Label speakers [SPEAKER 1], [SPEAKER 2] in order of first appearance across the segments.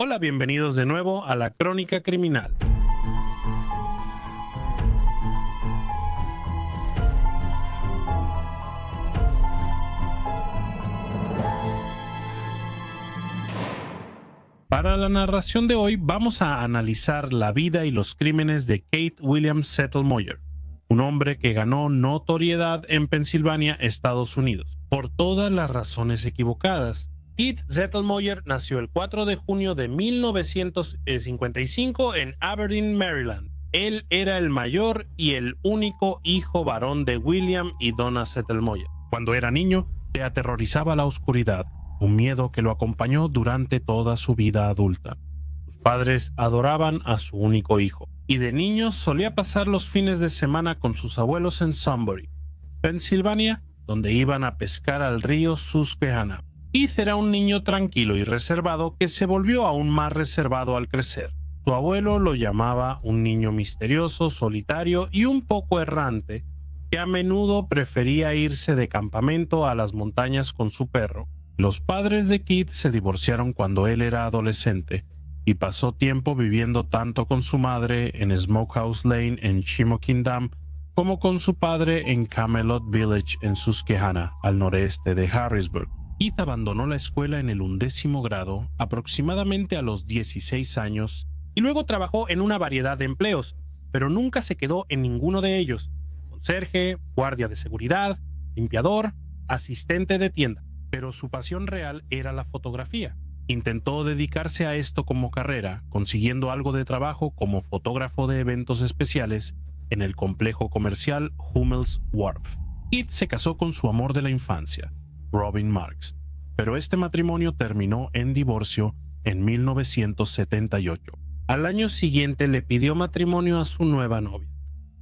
[SPEAKER 1] Hola, bienvenidos de nuevo a la Crónica Criminal. Para la narración de hoy vamos a analizar la vida y los crímenes de Keith William Settlemoyer, un hombre que ganó notoriedad en Pensilvania, Estados Unidos, por todas las razones equivocadas. Keith Settlemoyer nació el 4 de junio de 1955 en Aberdeen, Maryland. Él era el mayor y el único hijo varón de William y Donna Settlemoyer. Cuando era niño, le aterrorizaba la oscuridad, un miedo que lo acompañó durante toda su vida adulta. Sus padres adoraban a su único hijo, y de niño solía pasar los fines de semana con sus abuelos en Sunbury, Pensilvania, donde iban a pescar al río Susquehanna. Keith era un niño tranquilo y reservado que se volvió aún más reservado al crecer. Su abuelo lo llamaba un niño misterioso, solitario y un poco errante, que a menudo prefería irse de campamento a las montañas con su perro. Los padres de Keith se divorciaron cuando él era adolescente y pasó tiempo viviendo tanto con su madre en Smokehouse Lane en Shamokin Dam como con su padre en Camelot Village en Susquehanna, al noreste de Harrisburg. Keith abandonó la escuela en el 11º grado, aproximadamente a los 16 años, y luego trabajó en una variedad de empleos, pero nunca se quedó en ninguno de ellos: conserje, guardia de seguridad, limpiador, asistente de tienda. Pero su pasión real era la fotografía. Intentó dedicarse a esto como carrera, consiguiendo algo de trabajo como fotógrafo de eventos especiales en el complejo comercial Hummel's Wharf. Keith se casó con su amor de la infancia, Robin Marks, pero este matrimonio terminó en divorcio en 1978. Al año siguiente le pidió matrimonio a su nueva novia.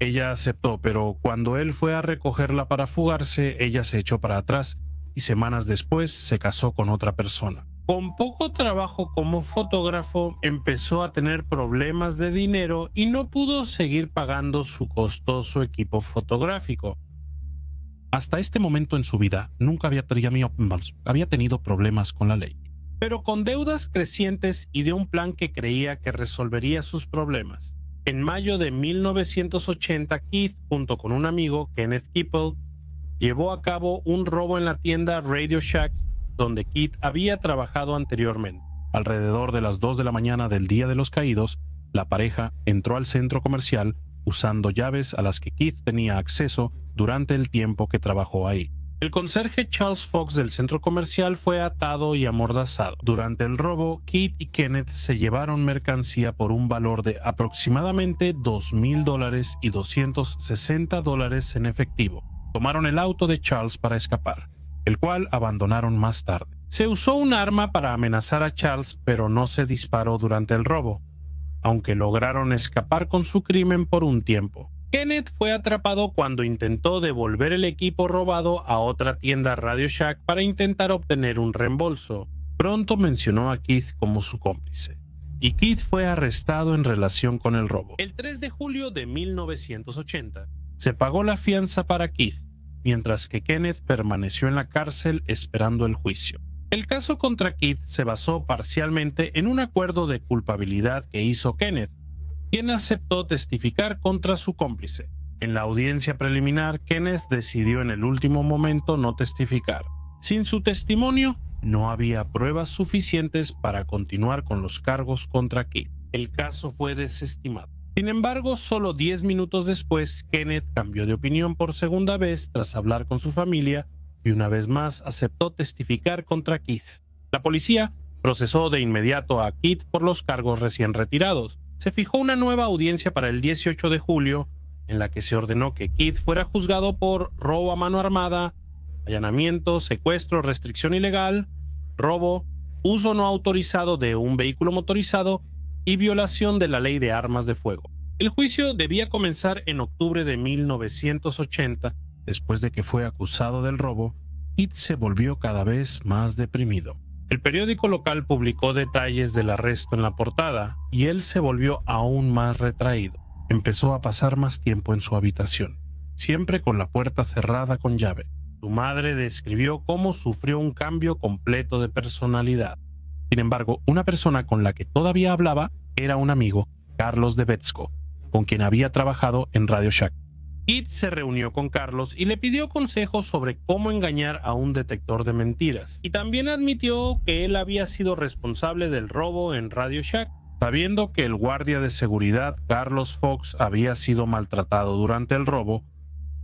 [SPEAKER 1] Ella aceptó, pero cuando él fue a recogerla para fugarse, ella se echó para atrás y semanas después se casó con otra persona. Con poco trabajo como fotógrafo, empezó a tener problemas de dinero y no pudo seguir pagando su costoso equipo fotográfico. Hasta este momento en su vida nunca había tenido problemas con la ley, pero con deudas crecientes y de un plan que creía que resolvería sus problemas. En mayo de 1980, Keith, junto con un amigo, Kenneth Keppel, llevó a cabo un robo en la tienda Radio Shack, donde Keith había trabajado anteriormente. Alrededor de las 2 de la mañana del Día de los Caídos, la pareja entró al centro comercial usando llaves a las que Keith tenía acceso durante el tiempo que trabajó ahí. El conserje Charles Fox del centro comercial fue atado y amordazado. Durante el robo, Keith y Kenneth se llevaron mercancía por un valor de aproximadamente $2,000 y $260 en efectivo. Tomaron el auto de Charles para escapar, el cual abandonaron más tarde. Se usó un arma para amenazar a Charles, pero no se disparó durante el robo, aunque lograron escapar con su crimen por un tiempo. Kenneth fue atrapado cuando intentó devolver el equipo robado a otra tienda Radio Shack para intentar obtener un reembolso. Pronto mencionó a Keith como su cómplice, y Keith fue arrestado en relación con el robo. El 3 de julio de 1980 se pagó la fianza para Keith, mientras que Kenneth permaneció en la cárcel esperando el juicio. El caso contra Keith se basó parcialmente en un acuerdo de culpabilidad que hizo Kenneth, quien aceptó testificar contra su cómplice. En la audiencia preliminar, Kenneth decidió en el último momento no testificar. Sin su testimonio, no había pruebas suficientes para continuar con los cargos contra Keith. El caso fue desestimado. Sin embargo, solo 10 minutos después, Kenneth cambió de opinión por segunda vez tras hablar con su familia y una vez más aceptó testificar contra Keith. La policía procesó de inmediato a Keith por los cargos recién retirados. Se fijó una nueva audiencia para el 18 de julio, en la que se ordenó que Keith fuera juzgado por robo a mano armada, allanamiento, secuestro, restricción ilegal, robo, uso no autorizado de un vehículo motorizado y violación de la ley de armas de fuego. El juicio debía comenzar en octubre de 1980. Después de que fue acusado del robo, Keith se volvió cada vez más deprimido. El periódico local publicó detalles del arresto en la portada y él se volvió aún más retraído. Empezó a pasar más tiempo en su habitación, siempre con la puerta cerrada con llave. Su madre describió cómo sufrió un cambio completo de personalidad. Sin embargo, una persona con la que todavía hablaba era un amigo, Carlos de Betsko, con quien había trabajado en Radio Shack. Keith se reunió con Carlos y le pidió consejos sobre cómo engañar a un detector de mentiras, y también admitió que él había sido responsable del robo en Radio Shack. Sabiendo que el guardia de seguridad Carlos Fox había sido maltratado durante el robo,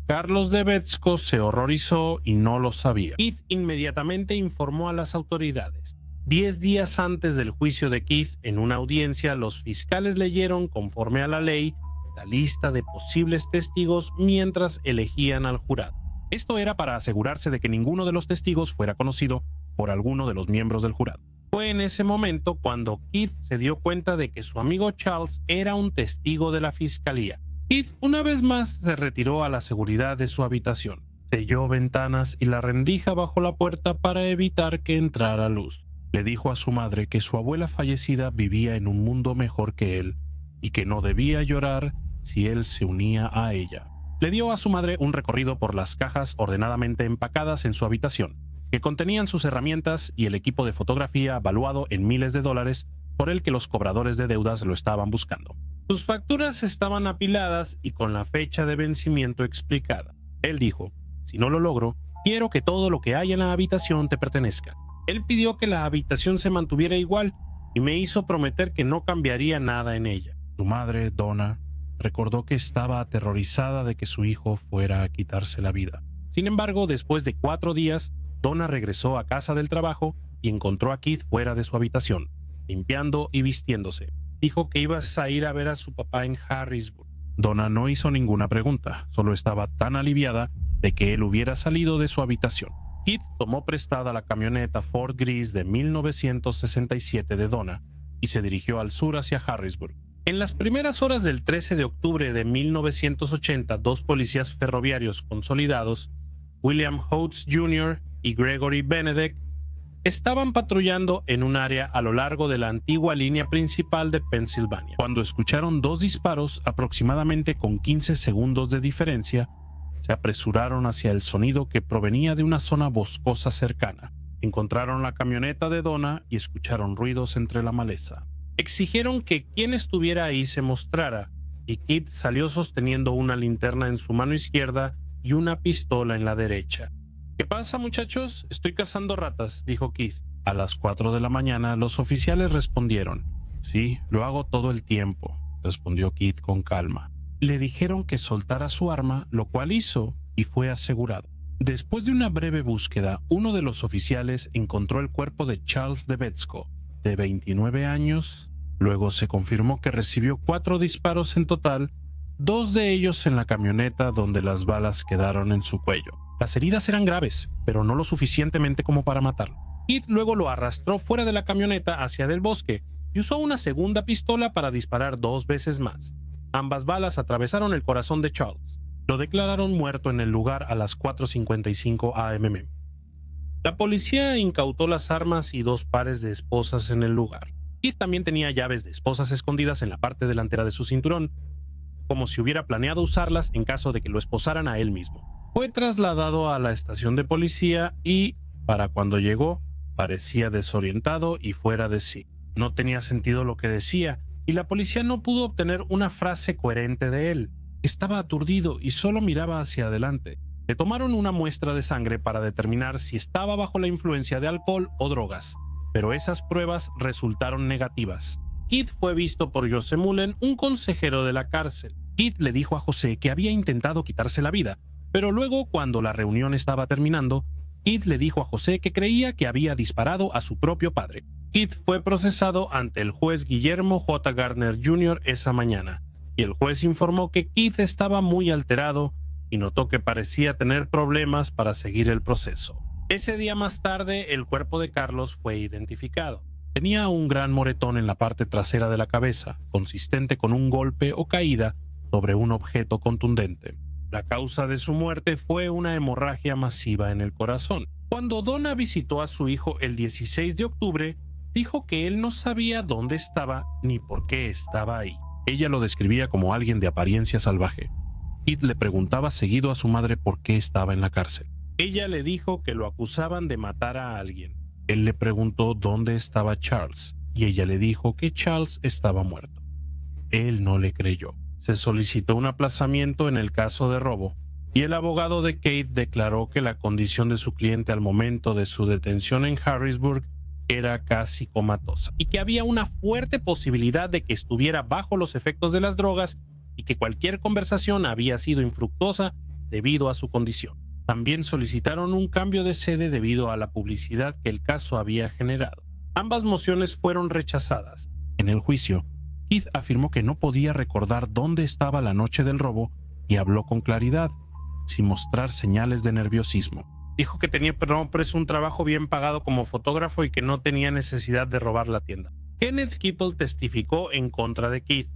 [SPEAKER 1] Carlos de Betsko se horrorizó y no lo sabía. Keith inmediatamente informó a las autoridades. 10 días antes del juicio de Keith, en una audiencia, los fiscales leyeron, conforme a la ley, la lista de posibles testigos mientras elegían al jurado. Esto era para asegurarse de que ninguno de los testigos fuera conocido por alguno de los miembros del jurado. Fue en ese momento cuando Keith se dio cuenta de que su amigo Charles era un testigo de la fiscalía. Keith una vez más se retiró a la seguridad de su habitación, selló ventanas y la rendija bajo la puerta para evitar que entrara luz. Le dijo a su madre que su abuela fallecida vivía en un mundo mejor que él y que no debía llorar si él se unía a ella. Le dio a su madre un recorrido por las cajas ordenadamente empacadas en su habitación, que contenían sus herramientas y el equipo de fotografía valuado en miles de dólares por el que los cobradores de deudas lo estaban buscando. Sus facturas estaban apiladas y con la fecha de vencimiento explicada. Él dijo: si no lo logro, quiero que todo lo que hay en la habitación te pertenezca. Él pidió que la habitación se mantuviera igual y me hizo prometer que no cambiaría nada en ella. Su madre, Donna, recordó que estaba aterrorizada de que su hijo fuera a quitarse la vida. Sin embargo, después de 4 días, Donna regresó a casa del trabajo y encontró a Keith fuera de su habitación, limpiando y vistiéndose. Dijo que ibas a ir a ver a su papá en Harrisburg. Donna no hizo ninguna pregunta, solo estaba tan aliviada de que él hubiera salido de su habitación. Keith tomó prestada la camioneta Ford gris de 1967 de Donna y se dirigió al sur hacia Harrisburg. En las primeras horas del 13 de octubre de 1980, 2 policías ferroviarios consolidados, William Hotz Jr. y Gregory Benedek, estaban patrullando en un área a lo largo de la antigua línea principal de Pensilvania, cuando escucharon 2 disparos aproximadamente con 15 segundos de diferencia. Se apresuraron hacia el sonido que provenía de una zona boscosa cercana. Encontraron la camioneta de Donna y escucharon ruidos entre la maleza. Exigieron que quien estuviera ahí se mostrara, y Keith salió sosteniendo una linterna en su mano izquierda y una pistola en la derecha. ¿Qué pasa, muchachos? Estoy cazando ratas, dijo Keith. A las 4 de la mañana los oficiales respondieron. Sí, lo hago todo el tiempo, respondió Keith con calma. Le dijeron que soltara su arma, lo cual hizo y fue asegurado. Después de una breve búsqueda, uno de los oficiales encontró el cuerpo de Charles de Betsko, de 29 años. Luego se confirmó que recibió 4 disparos en total, 2 de ellos en la camioneta donde las balas quedaron en su cuello. Las heridas eran graves, pero no lo suficientemente como para matarlo. Keith luego lo arrastró fuera de la camioneta hacia el bosque y usó una segunda pistola para disparar 2 veces más. Ambas balas atravesaron el corazón de Charles. Lo declararon muerto en el lugar a las 4:55 am. La policía incautó las armas y 2 pares de esposas en el lugar. Keith también tenía llaves de esposas escondidas en la parte delantera de su cinturón, como si hubiera planeado usarlas en caso de que lo esposaran a él mismo. Fue trasladado a la estación de policía y, para cuando llegó, parecía desorientado y fuera de sí. No tenía sentido lo que decía, y la policía no pudo obtener una frase coherente de él. Estaba aturdido y solo miraba hacia adelante. Le tomaron una muestra de sangre para determinar si estaba bajo la influencia de alcohol o drogas, pero esas pruebas resultaron negativas. Keith fue visto por José Mullen, un consejero de la cárcel. Keith le dijo a José que había intentado quitarse la vida, pero luego, cuando la reunión estaba terminando, Keith le dijo a José que creía que había disparado a su propio padre. Keith fue procesado ante el juez Guillermo J. Gardner Jr. esa mañana, y el juez informó que Keith estaba muy alterado y notó que parecía tener problemas para seguir el proceso. Ese día más tarde, el cuerpo de Carlos fue identificado. Tenía un gran moretón en la parte trasera de la cabeza, consistente con un golpe o caída sobre un objeto contundente. La causa de su muerte fue una hemorragia masiva en el corazón. Cuando Donna visitó a su hijo el 16 de octubre, dijo que él no sabía dónde estaba ni por qué estaba ahí. Ella lo describía como alguien de apariencia salvaje. Keith le preguntaba seguido a su madre por qué estaba en la cárcel. Ella le dijo que lo acusaban de matar a alguien. Él le preguntó dónde estaba Charles y ella le dijo que Charles estaba muerto. Él no le creyó. Se solicitó un aplazamiento en el caso de robo y el abogado de Kate declaró que la condición de su cliente al momento de su detención en Harrisburg era casi comatosa y que había una fuerte posibilidad de que estuviera bajo los efectos de las drogas y que cualquier conversación había sido infructuosa debido a su condición. También solicitaron un cambio de sede debido a la publicidad que el caso había generado. Ambas mociones fueron rechazadas. En el juicio, Keith afirmó que no podía recordar dónde estaba la noche del robo y habló con claridad, sin mostrar señales de nerviosismo. Dijo que tenía un trabajo bien pagado como fotógrafo y que no tenía necesidad de robar la tienda. Kenneth Keeple testificó en contra de Keith,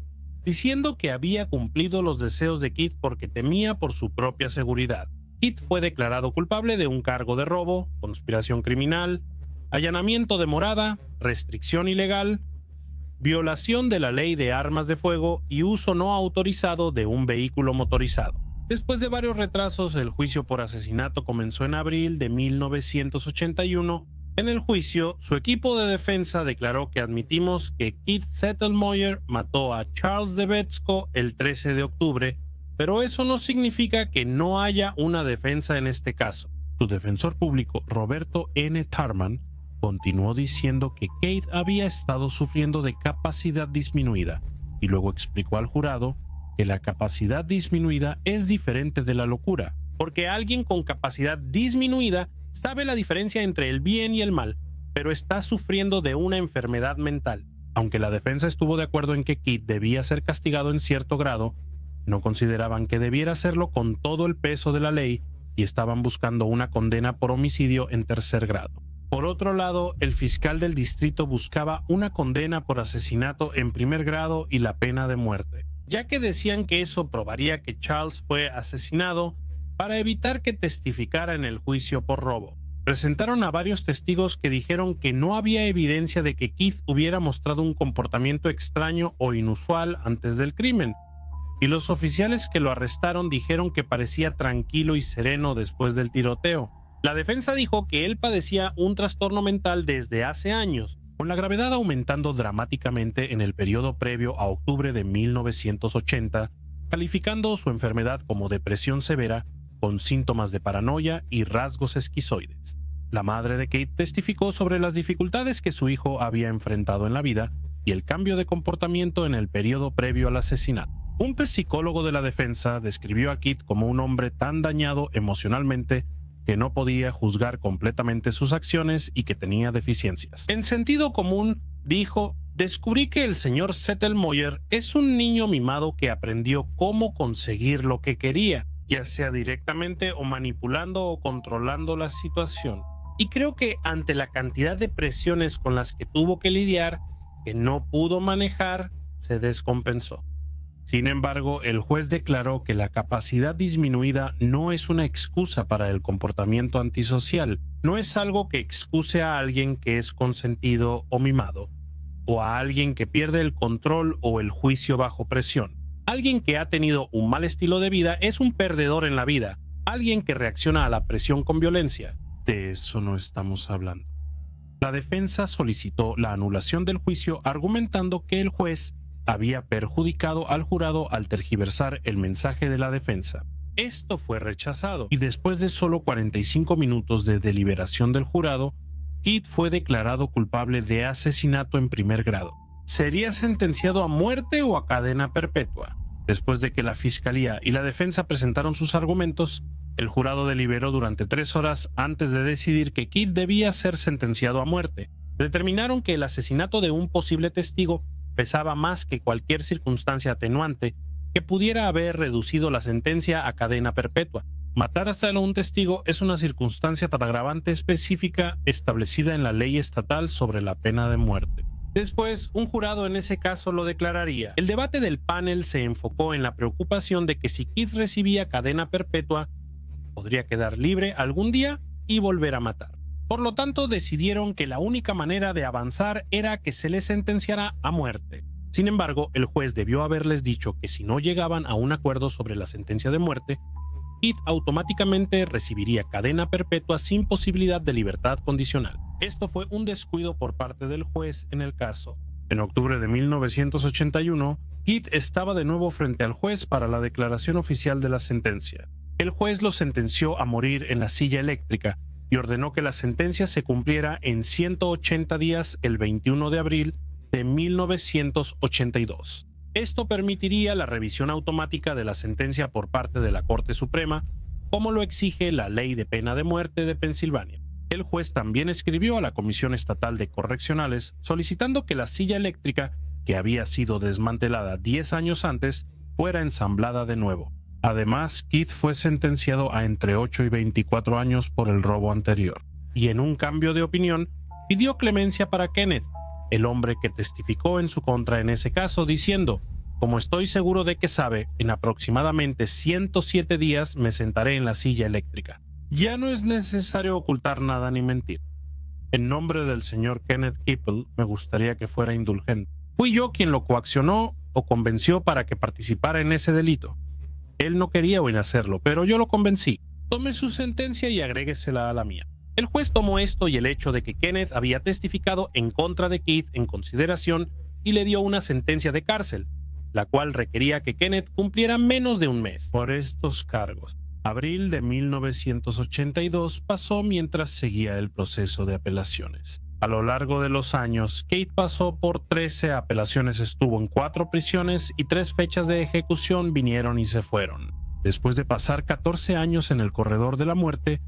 [SPEAKER 1] diciendo que había cumplido los deseos de Keith porque temía por su propia seguridad. Keith fue declarado culpable de un cargo de robo, conspiración criminal, allanamiento de morada, restricción ilegal, violación de la ley de armas de fuego y uso no autorizado de un vehículo motorizado. Después de varios retrasos, el juicio por asesinato comenzó en abril de 1981. En el juicio, su equipo de defensa declaró que admitimos que Keith Zettelmoyer mató a Charles Debetsko el 13 de octubre, pero eso no significa que no haya una defensa en este caso. Su defensor público, Roberto N. Tarman, continuó diciendo que Kate había estado sufriendo de capacidad disminuida y luego explicó al jurado que la capacidad disminuida es diferente de la locura, porque alguien con capacidad disminuida sabe la diferencia entre el bien y el mal, pero está sufriendo de una enfermedad mental. Aunque la defensa estuvo de acuerdo en que Keith debía ser castigado en cierto grado, no consideraban que debiera hacerlo con todo el peso de la ley y estaban buscando una condena por homicidio en tercer grado. Por otro lado, el fiscal del distrito buscaba una condena por asesinato en primer grado y la pena de muerte, ya que decían que eso probaría que Charles fue asesinado para evitar que testificara en el juicio por robo. Presentaron a varios testigos que dijeron que no había evidencia de que Keith hubiera mostrado un comportamiento extraño o inusual antes del crimen, y los oficiales que lo arrestaron dijeron que parecía tranquilo y sereno después del tiroteo. La defensa dijo que él padecía un trastorno mental desde hace años, con la gravedad aumentando dramáticamente en el periodo previo a octubre de 1980, calificando su enfermedad como depresión severa con síntomas de paranoia y rasgos esquizoides. La madre de Kate testificó sobre las dificultades que su hijo había enfrentado en la vida y el cambio de comportamiento en el periodo previo al asesinato. Un psicólogo de la defensa describió a Keith como un hombre tan dañado emocionalmente que no podía juzgar completamente sus acciones y que tenía deficiencias. En sentido común, dijo, descubrí que el señor Zettelmoyer es un niño mimado que aprendió cómo conseguir lo que quería, ya sea directamente o manipulando o controlando la situación. Y creo que ante la cantidad de presiones con las que tuvo que lidiar, que no pudo manejar, se descompensó. Sin embargo, el juez declaró que la capacidad disminuida no es una excusa para el comportamiento antisocial, no es algo que excuse a alguien que es consentido o mimado, o a alguien que pierde el control o el juicio bajo presión. Alguien que ha tenido un mal estilo de vida es un perdedor en la vida, alguien que reacciona a la presión con violencia. De eso no estamos hablando. La defensa solicitó la anulación del juicio argumentando que el juez había perjudicado al jurado al tergiversar el mensaje de la defensa. Esto fue rechazado y después de solo 45 minutos de deliberación del jurado, Keith fue declarado culpable de asesinato en primer grado. Sería sentenciado a muerte o a cadena perpetua. Después de que la fiscalía y la defensa presentaron sus argumentos, el jurado deliberó durante 3 horas antes de decidir que Keith debía ser sentenciado a muerte. Determinaron que el asesinato de un posible testigo pesaba más que cualquier circunstancia atenuante que pudiera haber reducido la sentencia a cadena perpetua. Matar hasta un testigo es una circunstancia tan agravante específica establecida en la ley estatal sobre la pena de muerte. Después, un jurado en ese caso lo declararía. El debate del panel se enfocó en la preocupación de que si Keith recibía cadena perpetua, podría quedar libre algún día y volver a matar. Por lo tanto, decidieron que la única manera de avanzar era que se le sentenciara a muerte. Sin embargo, el juez debió haberles dicho que si no llegaban a un acuerdo sobre la sentencia de muerte, Keith automáticamente recibiría cadena perpetua sin posibilidad de libertad condicional. Esto fue un descuido por parte del juez en el caso. En octubre de 1981, Keith estaba de nuevo frente al juez para la declaración oficial de la sentencia. El juez lo sentenció a morir en la silla eléctrica y ordenó que la sentencia se cumpliera en 180 días el 21 de abril de 1982. Esto permitiría la revisión automática de la sentencia por parte de la Corte Suprema, como lo exige la Ley de Pena de Muerte de Pensilvania. El juez también escribió a la Comisión Estatal de Correccionales solicitando que la silla eléctrica, que había sido desmantelada 10 años antes, fuera ensamblada de nuevo. Además, Keith fue sentenciado a entre 8 y 24 años por el robo anterior, y en un cambio de opinión, pidió clemencia para Kenneth, el hombre que testificó en su contra en ese caso, diciendo: como estoy seguro de que sabe, en aproximadamente 107 días me sentaré en la silla eléctrica. Ya no es necesario ocultar nada ni mentir. En nombre del señor Kenneth Keppel, me gustaría que fuera indulgente. Fui yo quien lo coaccionó o convenció para que participara en ese delito. Él no quería oír hacerlo, pero yo lo convencí. Tome su sentencia y agréguesela a la mía. El juez tomó esto y el hecho de que Kenneth había testificado en contra de Keith en consideración y le dio una sentencia de cárcel, la cual requería que Kenneth cumpliera menos de un mes por estos cargos. Abril de 1982 pasó mientras seguía el proceso de apelaciones. A lo largo de los años, Keith pasó por 13 apelaciones, estuvo en 4 prisiones y 3 fechas de ejecución vinieron y se fueron. Después de pasar 14 años en el corredor de la muerte,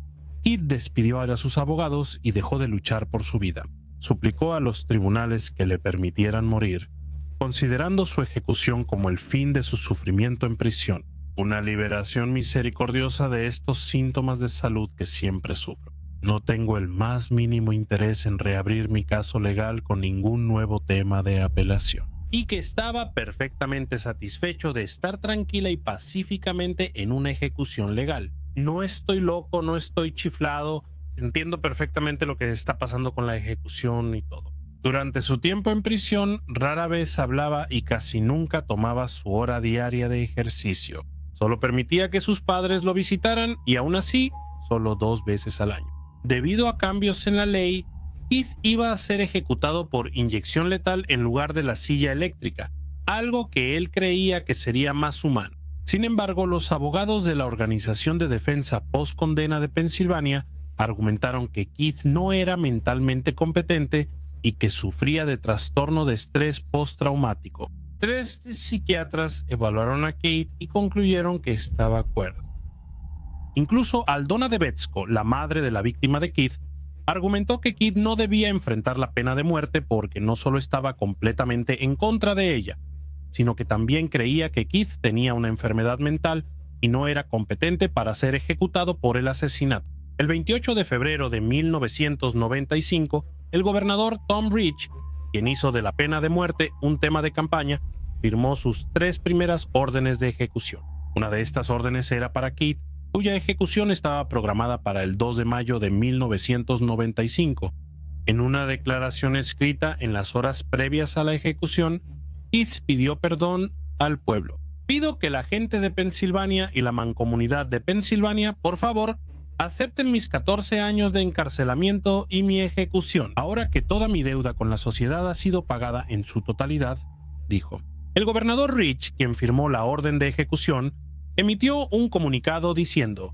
[SPEAKER 1] Keith despidió a sus abogados y dejó de luchar por su vida. Suplicó a los tribunales que le permitieran morir, considerando su ejecución como el fin de su sufrimiento en prisión, una liberación misericordiosa de estos síntomas de salud que siempre sufro. No tengo el más mínimo interés en reabrir mi caso legal con ningún nuevo tema de apelación. Y que estaba perfectamente satisfecho de estar tranquila y pacíficamente en una ejecución legal. No estoy loco, no estoy chiflado, entiendo perfectamente lo que está pasando con la ejecución y todo. Durante su tiempo en prisión, rara vez hablaba y casi nunca tomaba su hora diaria de ejercicio. Solo permitía que sus padres lo visitaran y aún así, solo 2 veces al año. Debido a cambios en la ley, Keith iba a ser ejecutado por inyección letal en lugar de la silla eléctrica, algo que él creía que sería más humano. Sin embargo, los abogados de la Organización de Defensa Post-Condena de Pensilvania argumentaron que Keith no era mentalmente competente y que sufría de trastorno de estrés postraumático. 3 psiquiatras evaluaron a Keith y concluyeron que estaba cuerdo. Incluso Aldona de Betsko, la madre de la víctima de Keith, argumentó que Keith no debía enfrentar la pena de muerte porque no solo estaba completamente en contra de ella, sino que también creía que Keith tenía una enfermedad mental y no era competente para ser ejecutado por el asesinato. El 28 de febrero de 1995, el gobernador Tom Ridge, quien hizo de la pena de muerte un tema de campaña, firmó sus 3 primeras órdenes de ejecución. Una de estas órdenes era para Keith, cuya ejecución estaba programada para el 2 de mayo de 1995. En una declaración escrita en las horas previas a la ejecución, Keith pidió perdón al pueblo. Pido que la gente de Pensilvania y la mancomunidad de Pensilvania, por favor, acepten mis 14 años de encarcelamiento y mi ejecución, ahora que toda mi deuda con la sociedad ha sido pagada en su totalidad, dijo. El gobernador Rich, quien firmó la orden de ejecución, emitió un comunicado diciendo: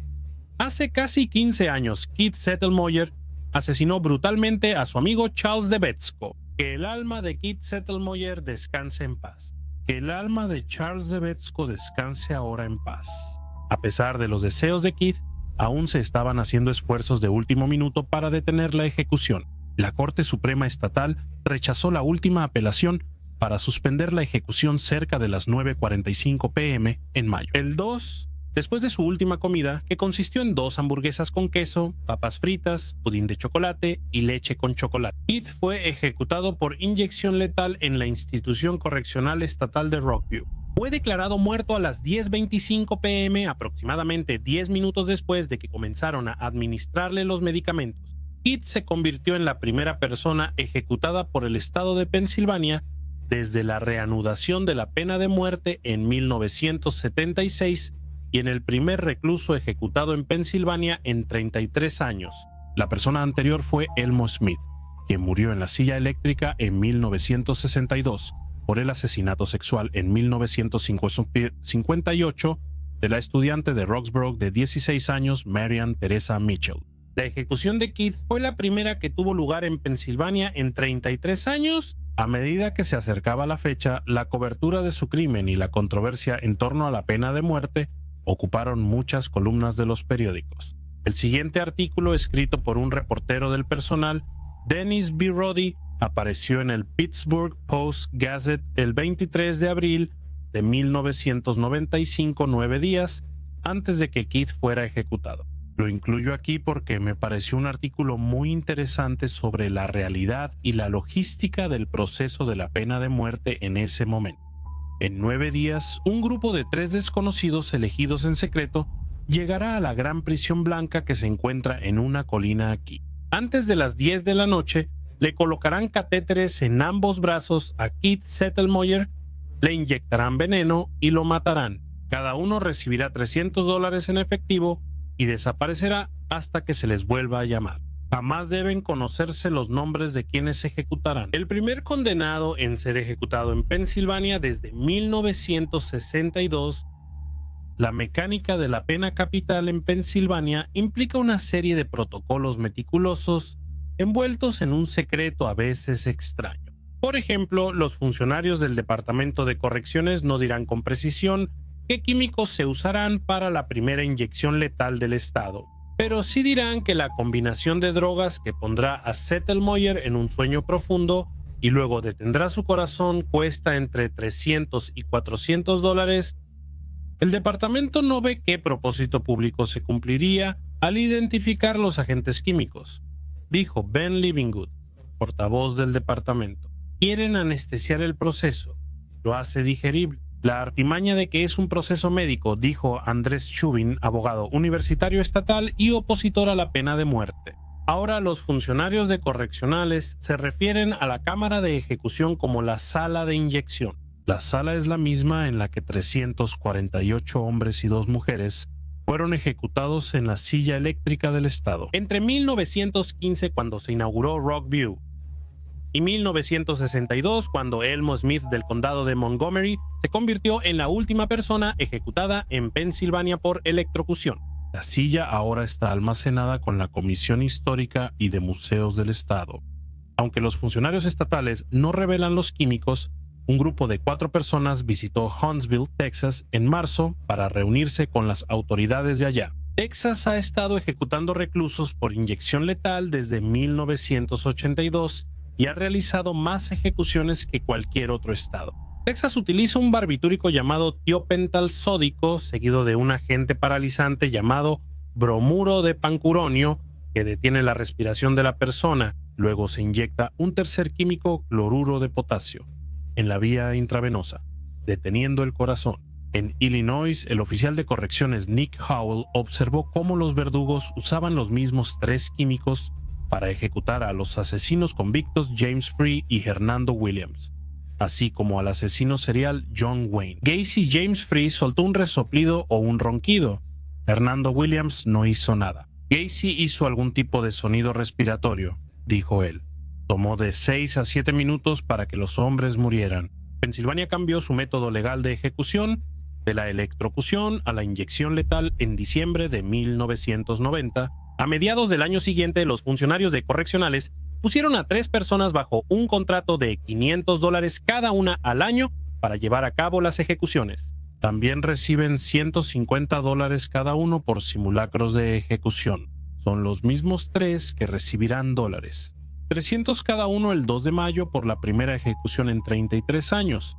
[SPEAKER 1] hace casi 15 años, Keith Settlemoyer asesinó brutalmente a su amigo Charles de Betsko. Que el alma de Keith Settlemoyer descanse en paz. Que el alma de Charles de Betsko descanse ahora en paz. A pesar de los deseos de Keith, aún se estaban haciendo esfuerzos de último minuto para detener la ejecución. La Corte Suprema Estatal rechazó la última apelación para suspender la ejecución cerca de las 9:45 p.m. en mayo. El 2, después de su última comida, que consistió en 2 hamburguesas con queso, papas fritas, pudín de chocolate y leche con chocolate. Keith fue ejecutado por inyección letal en la Institución Correccional Estatal de Rockview. Fue declarado muerto a las 10:25 p.m., aproximadamente 10 minutos después de que comenzaron a administrarle los medicamentos. Keith se convirtió en la primera persona ejecutada por el estado de Pensilvania desde la reanudación de la pena de muerte en 1976 y en el primer recluso ejecutado en Pensilvania en 33 años. La persona anterior fue Elmo Smith, quien murió en la silla eléctrica en 1962 por el asesinato sexual en 1958 de la estudiante de Roxborough de 16 años, Marian Teresa Mitchell. La ejecución de Keith fue la primera que tuvo lugar en Pensilvania en 33 años. A medida que se acercaba la fecha, la cobertura de su crimen y la controversia en torno a la pena de muerte ocuparon muchas columnas de los periódicos. El siguiente artículo, escrito por un reportero del personal, Dennis B. Roddy, apareció en el Pittsburgh Post-Gazette el 23 de abril de 1995, 9 días antes de que Keith fuera ejecutado. Lo incluyo aquí porque me pareció un artículo muy interesante sobre la realidad y la logística del proceso de la pena de muerte en ese momento. En 9 días, un grupo de 3 desconocidos elegidos en secreto llegará a la gran prisión blanca que se encuentra en una colina aquí. Antes de las 10 de la noche, le colocarán catéteres en ambos brazos a Keith Settlemoyer, le inyectarán veneno y lo matarán. Cada uno recibirá $300 en efectivo y desaparecerá hasta que se les vuelva a llamar. Jamás deben conocerse los nombres de quienes se ejecutarán. El primer condenado en ser ejecutado en Pensilvania desde 1962, la mecánica de la pena capital en Pensilvania implica una serie de protocolos meticulosos envueltos en un secreto a veces extraño. Por ejemplo, los funcionarios del Departamento de Correcciones no dirán con precisión qué químicos se usarán para la primera inyección letal del estado, pero sí dirán que la combinación de drogas que pondrá a Settlemoyer en un sueño profundo y luego detendrá su corazón cuesta entre $300 y $400. El departamento no ve qué propósito público se cumpliría al identificar los agentes químicos, dijo Ben Livingood, portavoz del departamento. Quieren anestesiar el proceso, lo hace digerible. La artimaña de que es un proceso médico, dijo Andrés Chubin, abogado universitario estatal y opositor a la pena de muerte. Ahora los funcionarios de correccionales se refieren a la cámara de ejecución como la sala de inyección. La sala es la misma en la que 348 hombres y 2 mujeres fueron ejecutados en la silla eléctrica del estado. Entre 1915, cuando se inauguró Rockview, y 1962, cuando Elmo Smith del condado de Montgomery se convirtió en la última persona ejecutada en Pensilvania por electrocución. La silla ahora está almacenada con la Comisión Histórica y de Museos del Estado. Aunque los funcionarios estatales no revelan los químicos, un grupo de 4 personas visitó Huntsville, Texas, en marzo para reunirse con las autoridades de allá. Texas ha estado ejecutando reclusos por inyección letal desde 1982 y ha realizado más ejecuciones que cualquier otro estado. Texas utiliza un barbitúrico llamado tiopental sódico, seguido de un agente paralizante llamado bromuro de pancuronio, que detiene la respiración de la persona. Luego se inyecta un tercer químico, cloruro de potasio, en la vía intravenosa, deteniendo el corazón. En Illinois, el oficial de correcciones Nick Howell observó cómo los verdugos usaban los mismos 3 químicos para ejecutar a los asesinos convictos James Free y Hernando Williams, así como al asesino serial John Wayne. Gacy James Free soltó un resoplido o un ronquido. Hernando Williams no hizo nada. Gacy hizo algún tipo de sonido respiratorio, dijo él. Tomó de 6 a 7 minutos para que los hombres murieran. Pensilvania cambió su método legal de ejecución de la electrocución a la inyección letal en diciembre de 1990. A mediados del año siguiente, los funcionarios de correccionales pusieron a 3 personas bajo un contrato de $500 cada una al año para llevar a cabo las ejecuciones. También reciben $150 cada uno por simulacros de ejecución. Son los mismos 3 que recibirán dólares. $300 cada uno el 2 de mayo por la primera ejecución en 33 años.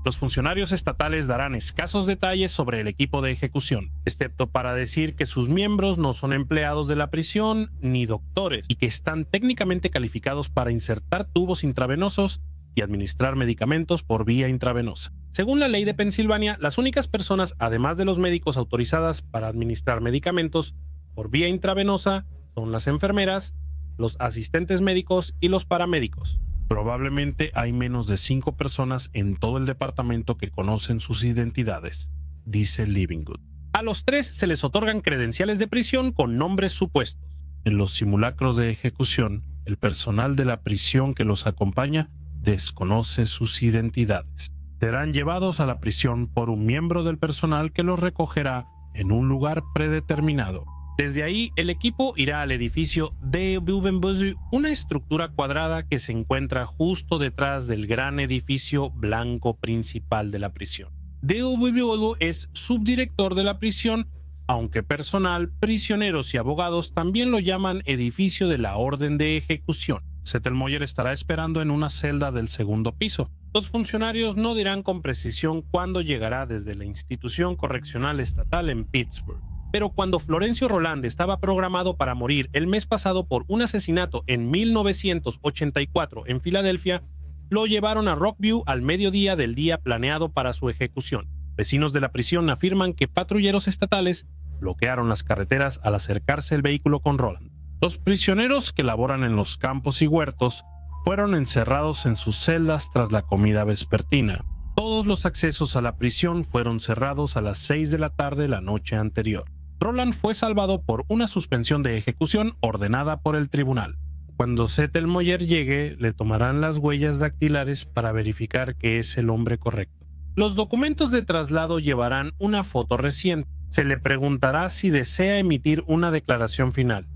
[SPEAKER 1] Los funcionarios estatales darán escasos detalles sobre el equipo de ejecución, excepto para decir que sus miembros no son empleados de la prisión ni doctores y que están técnicamente calificados para insertar tubos intravenosos y administrar medicamentos por vía intravenosa. Según la ley de Pensilvania, las únicas personas, además de los médicos, autorizadas para administrar medicamentos por vía intravenosa son las enfermeras, los asistentes médicos y los paramédicos. Probablemente hay menos de 5 personas en todo el departamento que conocen sus identidades, dice Livingood. A los 3 se les otorgan credenciales de prisión con nombres supuestos. En los simulacros de ejecución, el personal de la prisión que los acompaña desconoce sus identidades. Serán llevados a la prisión por un miembro del personal que los recogerá en un lugar predeterminado. Desde ahí, el equipo irá al edificio de Bubenbusu, una estructura cuadrada que se encuentra justo detrás del gran edificio blanco principal de la prisión. Deo Bubenbusu es subdirector de la prisión, aunque personal, prisioneros y abogados también lo llaman edificio de la orden de ejecución. Zettelmoyer estará esperando en una celda del segundo piso. Los funcionarios no dirán con precisión cuándo llegará desde la institución correccional estatal en Pittsburgh. Pero cuando Florencio Roland estaba programado para morir el mes pasado por un asesinato en 1984 en Filadelfia, lo llevaron a Rockview al mediodía del día planeado para su ejecución. Vecinos de la prisión afirman que patrulleros estatales bloquearon las carreteras al acercarse el vehículo con Roland. Los prisioneros que laboran en los campos y huertos fueron encerrados en sus celdas tras la comida vespertina. Todos los accesos a la prisión fueron cerrados a las 6 de la tarde la noche anterior. Roland fue salvado por una suspensión de ejecución ordenada por el tribunal. Cuando Zettelmoyer llegue, le tomarán las huellas dactilares para verificar que es el hombre correcto. Los documentos de traslado llevarán una foto reciente. Se le preguntará si desea emitir una declaración final.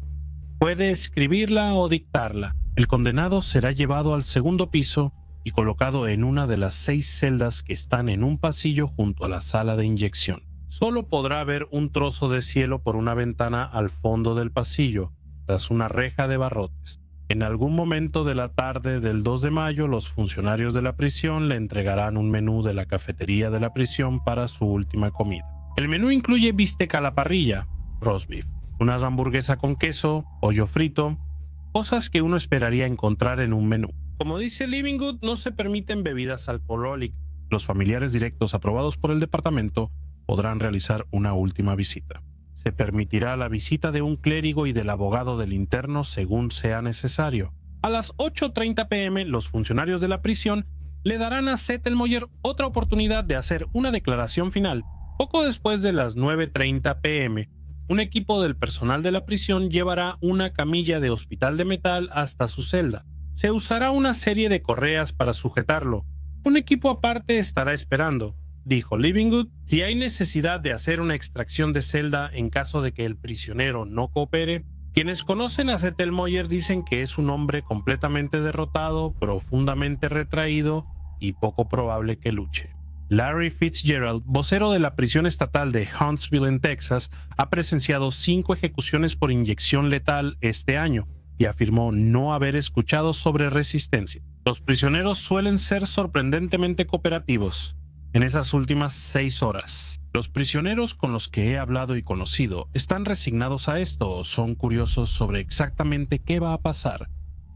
[SPEAKER 1] Puede escribirla o dictarla. El condenado será llevado al segundo piso y colocado en una de las 6 celdas que están en un pasillo junto a la sala de inyección. Solo podrá ver un trozo de cielo por una ventana al fondo del pasillo, tras una reja de barrotes. En algún momento de la tarde del 2 de mayo, los funcionarios de la prisión le entregarán un menú de la cafetería de la prisión para su última comida. El menú incluye bistec a la parrilla, roast beef, una hamburguesa con queso, pollo frito, cosas que uno esperaría encontrar en un menú. Como dice Livingood, no se permiten bebidas alcohólicas. Los familiares directos aprobados por el departamento podrán realizar una última visita. Se permitirá la visita de un clérigo y del abogado del interno según sea necesario. A las 8:30 p.m., los funcionarios de la prisión le darán a Zettelmoyer otra oportunidad de hacer una declaración final. Poco después de las 9:30 p.m., un equipo del personal de la prisión llevará una camilla de hospital de metal hasta su celda. Se usará una serie de correas para sujetarlo. Un equipo aparte estará esperando, dijo Livingood, si hay necesidad de hacer una extracción de celda en caso de que el prisionero no coopere. Quienes conocen a Zettelmoyer dicen que es un hombre completamente derrotado, profundamente retraído y poco probable que luche. Larry Fitzgerald, vocero de la prisión estatal de Huntsville en Texas, ha presenciado 5 ejecuciones por inyección letal este año y afirmó no haber escuchado sobre resistencia. Los prisioneros suelen ser sorprendentemente cooperativos. En esas últimas 6 horas, los prisioneros con los que he hablado y conocido están resignados a esto o son curiosos sobre exactamente qué va a pasar,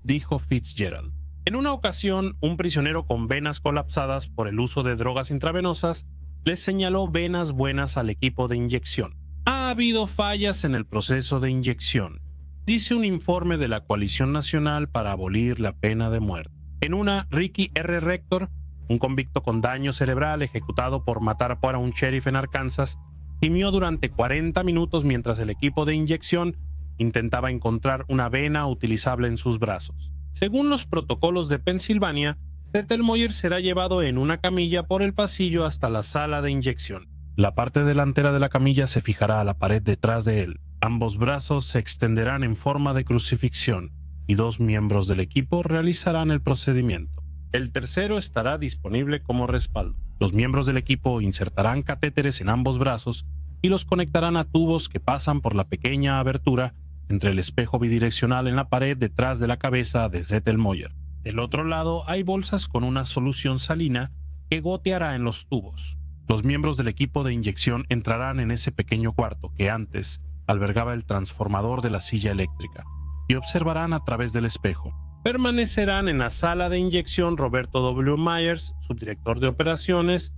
[SPEAKER 1] dijo Fitzgerald. En una ocasión, un prisionero con venas colapsadas por el uso de drogas intravenosas les señaló venas buenas al equipo de inyección. Ha habido fallas en el proceso de inyección, dice un informe de la Coalición Nacional para Abolir la Pena de Muerte. En una, Ricky R. Rector, un convicto con daño cerebral ejecutado por matar a un sheriff en Arkansas, gimió durante 40 minutos mientras el equipo de inyección intentaba encontrar una vena utilizable en sus brazos. Según los protocolos de Pensilvania, Zettelmoyer será llevado en una camilla por el pasillo hasta la sala de inyección. La parte delantera de la camilla se fijará a la pared detrás de él. Ambos brazos se extenderán en forma de crucifixión y 2 miembros del equipo realizarán el procedimiento. El tercero estará disponible como respaldo. Los miembros del equipo insertarán catéteres en ambos brazos y los conectarán a tubos que pasan por la pequeña abertura entre el espejo bidireccional en la pared detrás de la cabeza de Zettelmoyer. Del otro lado hay bolsas con una solución salina que goteará en los tubos. Los miembros del equipo de inyección entrarán en ese pequeño cuarto que antes albergaba el transformador de la silla eléctrica y observarán a través del espejo. Permanecerán en la sala de inyección Roberto W. Myers, subdirector de operaciones,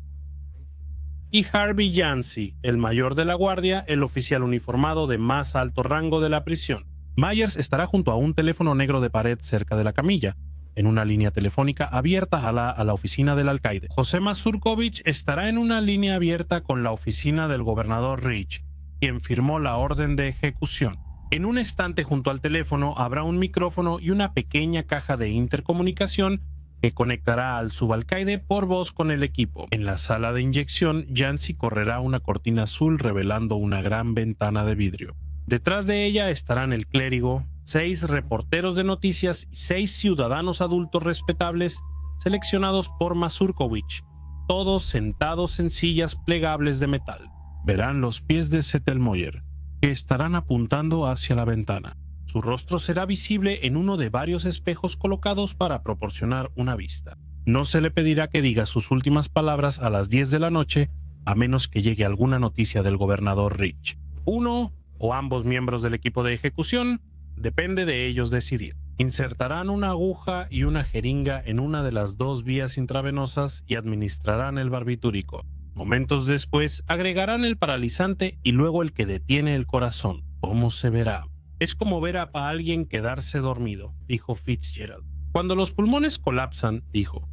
[SPEAKER 1] y Harvey Yancey, el mayor de la guardia, el oficial uniformado de más alto rango de la prisión. Myers estará junto a un teléfono negro de pared cerca de la camilla, en una línea telefónica abierta a la oficina del alcaide. José Mazurkovich estará en una línea abierta con la oficina del gobernador Rich, quien firmó la orden de ejecución. En un estante junto al teléfono habrá un micrófono y una pequeña caja de intercomunicación que conectará al subalcaide por voz con el equipo. En la sala de inyección, Yancy correrá una cortina azul revelando una gran ventana de vidrio. Detrás de ella estarán el clérigo, 6 reporteros de noticias y 6 ciudadanos adultos respetables seleccionados por Mazurkowicz, todos sentados en sillas plegables de metal. Verán los pies de Zettelmoyer, que estarán apuntando hacia la ventana. Su rostro será visible en uno de varios espejos colocados para proporcionar una vista. No se le pedirá que diga sus últimas palabras a las 10 de la noche, a menos que llegue alguna noticia del gobernador Rich. Uno o ambos miembros del equipo de ejecución, depende de ellos decidir. Insertarán una aguja y una jeringa en una de las 2 vías intravenosas y administrarán el barbitúrico. Momentos después agregarán el paralizante y luego el que detiene el corazón. ¿Cómo se verá? Es como ver a alguien quedarse dormido, dijo Fitzgerald. Cuando los pulmones colapsan, dijo,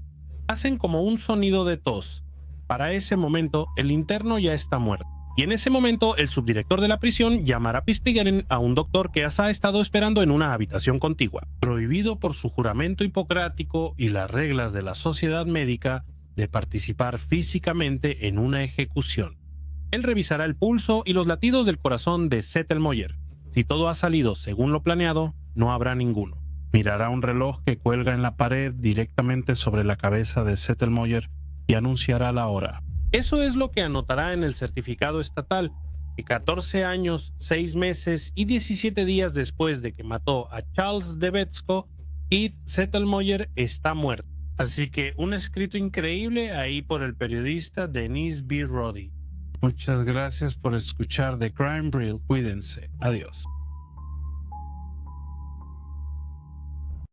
[SPEAKER 1] hacen como un sonido de tos. Para ese momento, el interno ya está muerto. Y en ese momento, el subdirector de la prisión llamará Pistigeren a un doctor que ha estado esperando en una habitación contigua. Prohibido por su juramento hipocrático y las reglas de la sociedad médica de participar físicamente en una ejecución. Él revisará el pulso y los latidos del corazón de Zettelmoyer. Si todo ha salido según lo planeado, no habrá ninguno. Mirará un reloj que cuelga en la pared directamente sobre la cabeza de Zettelmoyer y anunciará la hora. Eso es lo que anotará en el certificado estatal, que 14 años, 6 meses y 17 días después de que mató a Charles de Betzko, Keith Zettelmoyer está muerto. Así que un escrito increíble ahí por el periodista Denise B. Roddy. Muchas gracias por escuchar The Crime Reel. Cuídense. Adiós.